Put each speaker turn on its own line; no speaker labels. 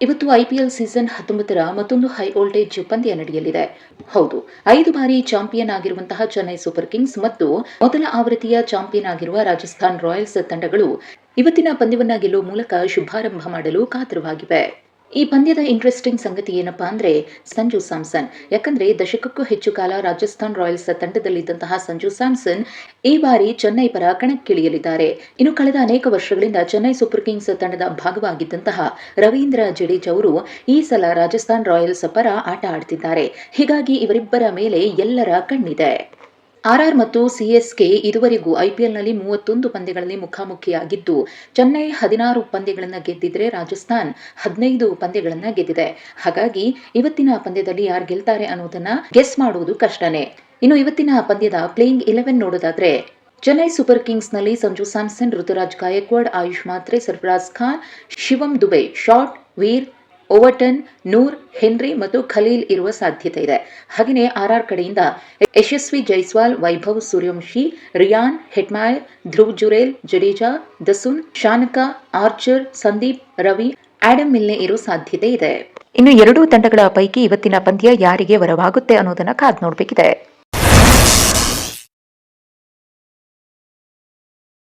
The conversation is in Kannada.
ಇವತ್ತು ಐಪಿಎಲ್ ಸೀಸನ್ 19ರ ಮತ್ತೊಂದು ಹೈ ವೋಲ್ಟೇಜ್ ಪಂದ್ಯ ನಡೆಯಲಿದೆ. ಹೌದು, 5 ಬಾರಿ ಚಾಂಪಿಯನ್ ಆಗಿರುವಂತಹ ಚೆನ್ನೈ ಸೂಪರ್ ಕಿಂಗ್ಸ್ ಮತ್ತು ಮೊದಲ ಆವೃತ್ತಿಯ ಚಾಂಪಿಯನ್ ಆಗಿರುವ ರಾಜಸ್ಥಾನ್ ರಾಯಲ್ಸ್ ತಂಡಗಳು ಇವತ್ತಿನ ಪಂದ್ಯವನ್ನ ಗೆಲ್ಲುವ ಮೂಲಕ ಶುಭಾರಂಭ ಮಾಡಲು ಕಾತರವಾಗಿವೆ. ಈ ಪಂದ್ಯದ ಇಂಟ್ರೆಸ್ಟಿಂಗ್ ಸಂಗತಿ ಏನಪ್ಪಾ ಅಂದ್ರೆ ಸಂಜು ಸ್ಯಾಮ್ಸನ್. ಯಾಕಂದ್ರೆ ದಶಕಕ್ಕೂ ಹೆಚ್ಚು ಕಾಲ ರಾಜಸ್ಥಾನ್ ರಾಯಲ್ಸ್ ತಂಡದಲ್ಲಿದ್ದಂತಹ ಸಂಜು ಸ್ಯಾಮ್ಸನ್ ಈ ಬಾರಿ ಚೆನ್ನೈ ಪರ ಕಣಕ್ಕಿಳಿಯಲಿದ್ದಾರೆ. ಇನ್ನು ಕಳೆದ ಅನೇಕ ವರ್ಷಗಳಿಂದ ಚೆನ್ನೈ ಸೂಪರ್ ಕಿಂಗ್ಸ್ ತಂಡದ ಭಾಗವಾಗಿದ್ದಂತಹ ರವೀಂದ್ರ ಜಡೇಜಾ ಅವರು ಈ ಸಲ ರಾಜಸ್ಥಾನ್ ರಾಯಲ್ಸ್ ಪರ ಆಟ ಆಡ್ತಿದ್ದಾರೆ. ಹೀಗಾಗಿ ಇವರಿಬ್ಬರ ಮೇಲೆ ಎಲ್ಲರ ಕಣ್ಣಿದೆ. ಆರ್ಆರ್ ಮತ್ತು ಸಿಎಸ್ಕೆ ಇದುವರೆಗೂ ಐಪಿಎಲ್ನಲ್ಲಿ 31 ಪಂದ್ಯಗಳಲ್ಲಿ ಮುಖಾಮುಖಿಯಾಗಿದ್ದು, ಚೆನ್ನೈ 16 ಪಂದ್ಯಗಳನ್ನು ಗೆದ್ದಿದ್ರೆ ರಾಜಸ್ಥಾನ್ 15 ಪಂದ್ಯಗಳನ್ನು ಗೆದ್ದಿದೆ. ಹಾಗಾಗಿ ಇವತ್ತಿನ ಪಂದ್ಯದಲ್ಲಿ ಯಾರು ಗೆಲ್ತಾರೆ ಅನ್ನೋದನ್ನ ಗೆಸ್ ಮಾಡುವುದು ಕಷ್ಟನೇ. ಇನ್ನು ಇವತ್ತಿನ ಪಂದ್ಯದ ಪ್ಲೇಯಿಂಗ್ 11 ನೋಡೋದಾದ್ರೆ ಚೆನ್ನೈ ಸೂಪರ್ ಕಿಂಗ್ಸ್ನಲ್ಲಿ ಸಂಜು ಸ್ಯಾಮ್ಸನ್, ಋತುರಾಜ್ ಗಾಯಕ್ವಾಡ್, ಆಯುಷ್ ಮಾತ್ರೆ, ಸರ್ಫರಾಜ್ ಖಾನ್, ಶಿವಮ್ ದುಬೆ, ಶಾಟ್, ವೀರ್, ಓವರ್ಟನ್, ನೂರ್, ಹೆನ್ರಿ ಮತ್ತು ಖಲೀಲ್ ಇರುವ ಸಾಧ್ಯತೆ ಇದೆ. ಹಾಗೆಯೇ ಆರ್ಆರ್ ಕಡೆಯಿಂದ Yashasvi Jaiswal, Vaibhav Suryavanshi, Riyan Hetmyer, Dhruv Jurel, Jadeja, Dasun, Shanaka, Archer, Sandeep, Ravi, Adam Milne ಇರೋ ಸಾಧ್ಯತೆ ಇದೆ. ಇನ್ನು ಎರಡೂ ತಂಡಗಳ ಪೈಕಿ ಇವತ್ತಿನ ಪಂದ್ಯ ಯಾರಿಗೆ ವರವಾಗುತ್ತೆ ಅನ್ನೋದನ್ನ ಕಾದ್ ನೋಡಬೇಕಿದೆ.